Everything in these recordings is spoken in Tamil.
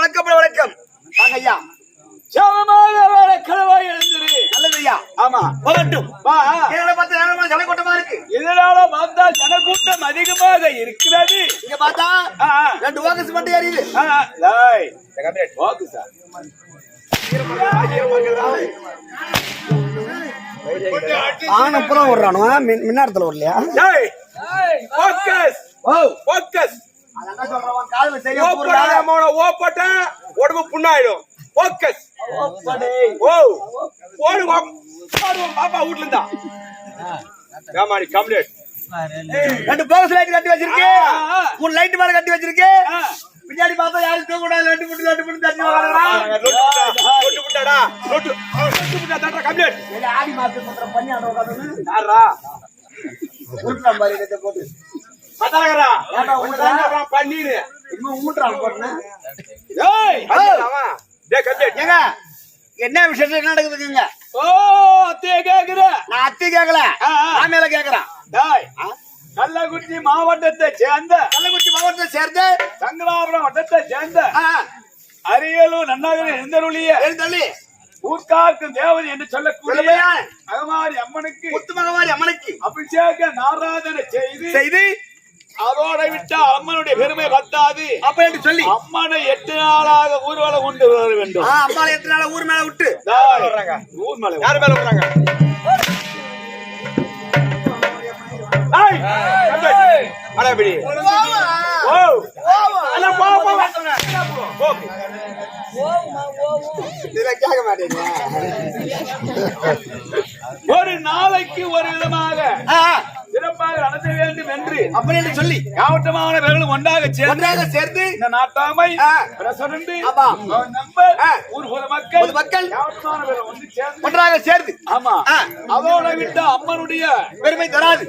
வணக்கம் வணக்கம் ஐயா. ஆமா போகட்டும். ஜனக்கூட்டமா இருக்கு. இதனால பார்த்தா ஜனக்கூட்டம் அதிகமாக இருக்கிறது. இங்க பார்த்தா 2 வாகஸ் மட்டும் ஏறிது. ஆனப்புறம் விடுறானுவா மின்னாரத்துல வரலையா? உடம்பு புண்ணாயிடும். பாப்பா வீட்டுல இருந்தா கம்ப்ளீட் 2 போகஸ் லைட் கட்டி வச்சிருக்கு. 3 லைட் மேல கட்டி வச்சிருக்கு. பின்னாடி பார்த்தா யாரும் தூக்க கூடாது. 2 புட்டு தண்ணி ஆடி மாசம் பண்ணி போட்டு பன்னீர் என்ன விஷயம் என்ன நடக்குதுங்க? அத்தைய கேக்குற? நான் அத்தைய கேக்கல, ஆமையில கேக்குறேன். கள்ளக்குறிச்சி மாவட்டத்தை சேர்ந்த சங்கராபுரம் வட்டத்தை சேர்ந்த அரியலூர் நன்னாகரின் எழுந்தருளிய ஊர்காக்கும் தேவதை என்று சொல்லக்கூடிய மகமாரி அம்மனுக்கு அபிஷேக நாராதனை செய்து அதோட விட்டா அம்மனுடைய பெருமை பத்தாது. அப்ப என்று சொல்லி அம்மனை 8 நாளாக ஊர்வலம் கொண்டு வர வேண்டும். அம்மாவை 8 நாளா ஊர் மேல விட்டு ஊர் மேல யாரு மேல வர்றாங்க? ஒரு நாளைக்கு ஒரு விதமாக சிறப்பாக நடத்த வேண்டும் என்று அப்படின்னு சொல்லி மாவட்டமான பேர்களும் ஒன்றாக சேர்ந்து இந்த நாட்டாமை ஊர் மக்கள் ஒன்றாக சேர்ந்து ஆமா அதோட விட்டு அம்மனுடைய பெருமை தராது.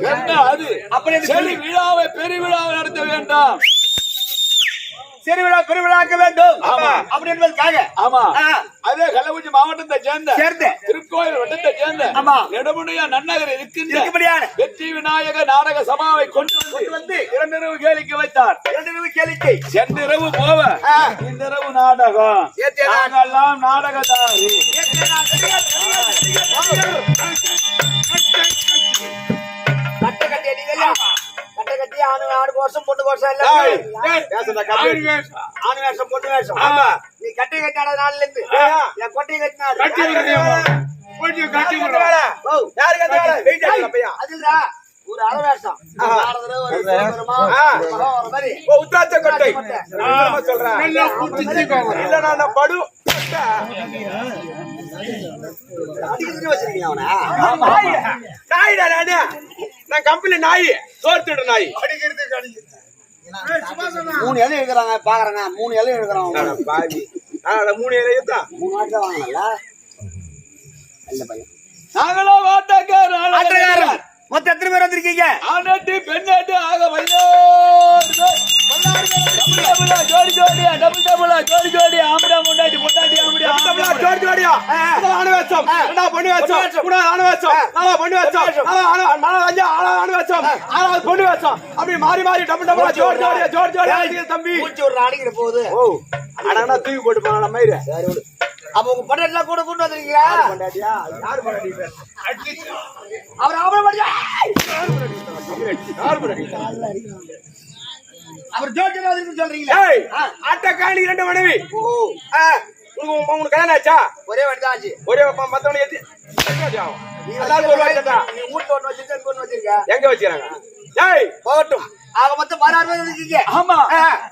அது அப்படி சொல்லி விழாவை பெருவிழாவை நடத்த வேண்டாம். சிறுவிழா பெருவிழாக்க வேண்டும் ஆமா. அப்படி என்பதற்காக ஆமா ஆ, அதே கள்ளக்குறிச்சி மாவட்டத்தை சேர்ந்த சேர்ந்து திருக்கோயில் வட்டத்தை சேர்ந்த ஆமா. நெடுமுடியா நன்னகர் இருக்கின்ற இருக்கும்படியான வெற்றி விநாயக நாடக சபாவை கொண்டு வந்து இரண்டிரவு கேளிக்கை வைத்தார். இரண்டு கேளிக்கை சென்றிரவு போவ ஆ. இன்றிரவு நாடகம் ஏத்தியா நான். நாங்கெல்லாம் நாடகதாரி. கட்டை கட்டி அடிக்கலையா? கட்டை கட்டி ஆணு கோஷம் பொண்ணு கோஷம் இல்ல ஏய், பேசுறா கம்மி. ஆணு வேஷம் பொண்ணு வேஷம் ஆமா. நீ கட்டை கட்டாத நாள்ல இருந்து என் கொட்டையை கட்டினாரு கட்டி விடுறியாமா? கொஞ்சம் கட்டி விடுறா. யாரு கட்டுறாங்க? வெயிட் ஆகல பையா. அதுடா ஒரு அரை வேஷம். ஆறதர ஒரு பெருமா. ஒரு மாதிரி. உத்தாச்ச கொட்டை. நான் சொல்றேன். நல்லா புடிச்சிக்கோங்க. இல்ல நான் படு. அடிக்கிட்டு வச்சிருக்கீங்க அவனா? நாயிடா நானே. நான் கம்பெனி நாய். சோர்த்திட நாய். மூணு இலை எழுதுறாங்க பாக்குறாங்க. மூணு இலை எழுதுறாங்க. பாவி. நான் 3 இலையதா. 3 வாட்டி வாங்கல. இல்ல பையன். நாங்களும் ஆட்டக்காரர். ஆட்டக்காரர். மொத்தம் எத்தனை பேர் வந்திருக்கீங்க? ஆனாட்டி பெண்ணாட்டி ஆக வையோ. ஜோடி ஜோடியா டபுள் டபுளா ஜோடி ஜோடி ஆம்படா முண்டாட்டி முண்டாட்டி ஆம்படா டபுளா ஜோடி ஜோடியா ஆன வேஷம் ரெண்டா பொண்ணு வேஷம் கூட ஆன வேஷம் நாலா பொண்ணு வேஷம் நாலா அஞ்சா ஆன வேஷம் ஆனா பொண்ணு வேஷம் அப்படி மாறி மாறி டபுள் டபுளா ஜோடி ஜோடியா ஜோடி ஜோடியா தம்பி மூச்சு ஒரு அடிக்கிற போகுது. ஓ அடனா தூக்கி போட்டு போன மாதிரி சரி விடு. அப்ப உங்க பொண்டாட்டிலாம் கூட கூட்டு வந்திருக்கீங்களா? பொண்டாட்டியா யார் பொண்டாட்டி அவர் அவரை படியா யார் பொண்டாட்டி அவர் ஜோடியா வந்து சொல்றீங்களா? ஏய் ஆட்டக்காணி 2 மனைவி ஓ உங்களுக்கு கல்யாணம் ஆச்சா? ஒரே வாட்டி தான் ஆச்சு. ஒரே மத்தவனை ஏத்தி எல்லாரும் ஒரு வாட்டி தான். நீ வீட்டுல ஒண்ணு வச்சிருக்க ஒண்ணு வச்சிருக்க. எங்க வச்சிருக்காங்க? ஏய் போகட்டும். ஆக மொத்தம் 16 பேர் இருக்கீங்க. ஆமா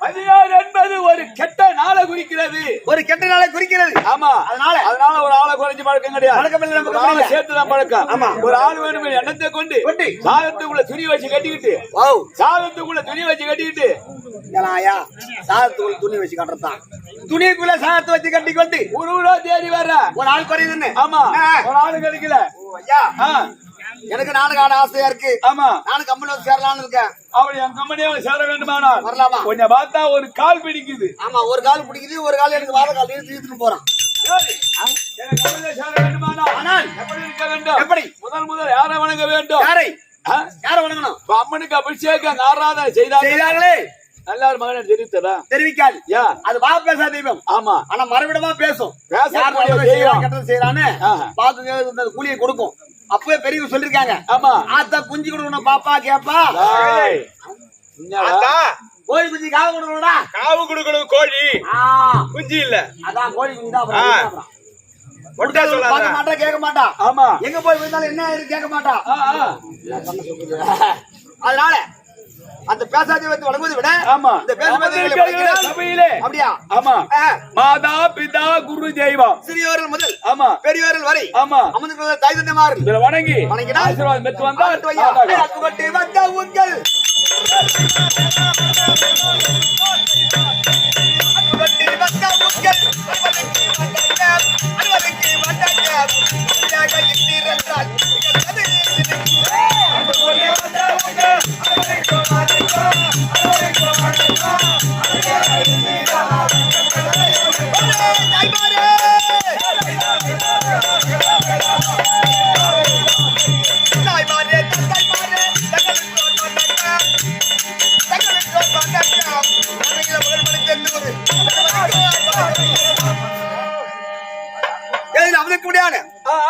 16 என்பது ஒரு கெட்ட நாளை குறிக்கிறது. ஒரு கெட்ட நாளை குறிக்கிறது. ஆமா அதனால ஒரு ஆளை குறைஞ்சு பழக்கம் கிடையாது. பழக்கம் இல்லை நமக்கு. ஒரு ஆளை சேர்த்துதான் பழக்கம். ஆமா. ஒரு ஆள் வேணும் எண்ணத்தை கொண்டு சாதத்துக்குள்ள துணி வச்சு கட்டிக்கிட்டு சாதத்துக்குள்ள துணி வச்சு கட்டிக்கிட்டு ஐயா சாதத்துக்குள்ள துணி வச்சு கட்டுறதான். துணிக்குள்ள சாதத்தை வச்சு கட்டி கொண்டு ஊரா தேடி வர்ற ஒரு ஆள் குறையுதுன்னு. ஆமா ஒரு ஆளு கிடைக்கல. ஐயா எனக்கு நாடகம் ஆட ஆசையா இருக்கு. ஆமா நானும் கம்பெனி வந்து சேரலாம்னு இருக்கேன். அப்படி என் கம்பெனியை சேர வேண்டுமானால் வரலாமா? கொஞ்சம் பார்த்தா ஒரு கால் பிடிக்குது. ஆமா ஒரு கால் பிடிக்குது. ஒரு கால் எனக்கு வார கால் இழுத்துட்டு போறான். எனக்கு கம்பெனியை சேர வேண்டுமானால் ஆனால் எப்படி இருக்க வேண்டும்? எப்படி? முதல் யாரை வணங்க வேண்டும்? யாரை யாரை வணங்கணும்? அம்மனுக்கு அபிஷேகம் ஆராதனை செய்தார்களே நல்ல ஒரு மகனை தெரிவித்ததா? தெரிவிக்காது. யா அது வா பேசா தெய்வம். ஆமா ஆனா மறுவிடமா பேசும். பேசக்கூடிய தெய்வம். கட்டணம் செய்யறான்னு பாத்து கூலியை கொடுக்கும். அப்பவே பெரியவங்க சொல்லிருக்காங்க. ஆமா ஆத்தா குஞ்சு கொடுக்கணும் பாப்பா கேப்பா. கோழி குஞ்சு காவு கொடுக்கணும்டா. காவு கொடுக்கணும் கோழி குஞ்சு இல்ல. அதான் கோழி குஞ்சு தான். பார்க்க மாட்டா கேட்க மாட்டா. ஆமா எங்க போய் விழுந்தாலும் என்ன கேட்க மாட்டா. அதனால அந்த பேசாதே வந்து வணங்குவதை விட ஆமா இந்த சபையிலே அப்படியா? ஆமா மாதா பிதா குரு தெய்வம் சிறியோர்கள் முதல் ஆமா பெரியவர்கள் வரை ஆமா அமர்ந்து தாய் தந்தைமார்கள் இதுல வணங்கி ஆசீர்வாதம் பெற்று வந்தா கொட்டி வந்த உங்கள்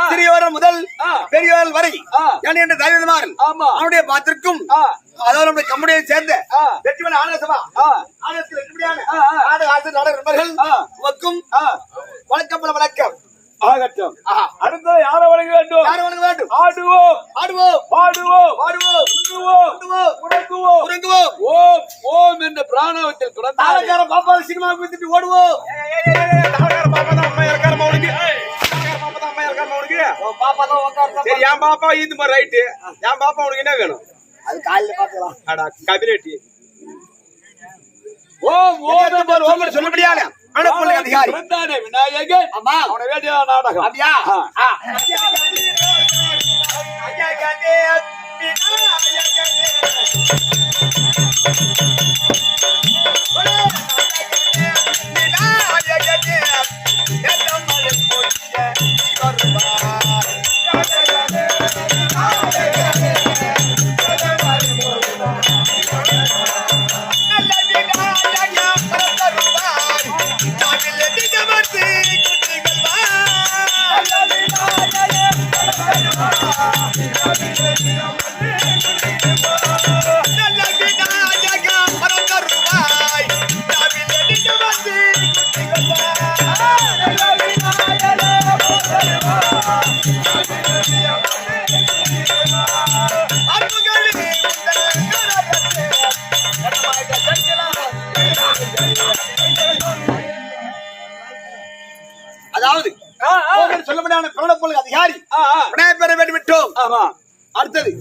சிறியோர் முதல் பெரியவர்கள் வரை என்ற தலைவர்கள் அவனுடைய பாத்திற்கும் அதாவது நம்முடைய கம்பெனியை சேர்ந்த வெற்றிமன் ஆனசபா ஆனத்தில் எப்படியான நண்பர்கள் வணக்கம் வணக்கம் ஆகட்டும். அடுத்தது யாரை வணங்க வேண்டும்? யாரை வணங்க வேண்டும்? ஆடுவோம் ஆடுவோம் பாடுவோம் பாடுவோம் உண்ணுவோம் உறங்குவோம் உறங்குவோம் ஓம் ஓம் என்ற பிராணவத்தில் தாளக்கார பாப்பா சினிமா வித்துட்டு ஓடுவோம். பாப்பா தான் அம்மா இருக்காரமா உனக்கு பாப்பா தான் அம்மா இருக்காரமா உனக்கு பாப்பா தான் உட்கார்ந்து சரி என் பாப்பா இது மாதிரி ரைட்டு என் பாப்பா உனக்கு என்ன வேணும்? அது காலையில பாக்கலாம். அடா கபிலேட்டி ஓம் ஓம் ஓம் சொல்ல முடியாது. அதிகாரி விநாயகன் ஆமா அவனை வேண்டிய நாடகம் அப்படியா? அதாவது சொல்ல முடியாத பிரணப்பொழுது அதிகாரி விநாயகர் பெற வேண்டும் விட்டோம். ஆமா அடுத்தது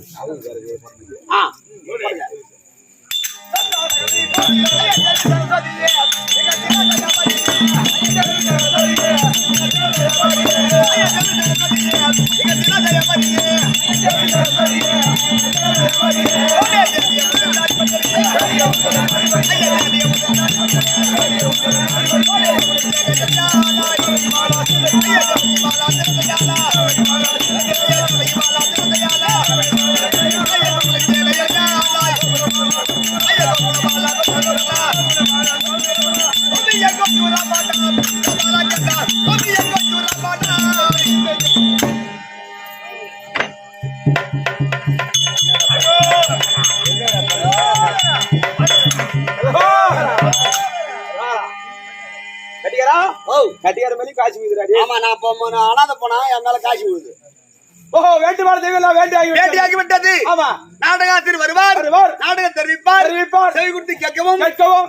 கட்டியாரா கட்டியார மேலே காசு வீதுறாடி. ஆமா நான் அனாதை போனா என் மேல காசு விழுது. ஓஹோ வேண்டுமாறு தெய்வம் வேண்டியாகி விட்டது. ஆமா நாடகத்தில் வருவார் நாடக தெரிவிப்பார் செவி கொடுத்து கேட்கவும்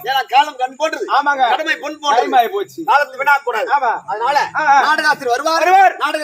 ஏன்னா காலம் கண் போன்றது. ஆமாங்க கடமை பொன் போன்றது. போச்சு காலத்து வினா கூடாது. ஆமா அதனால நாடகத்தில் வருவார் நாடக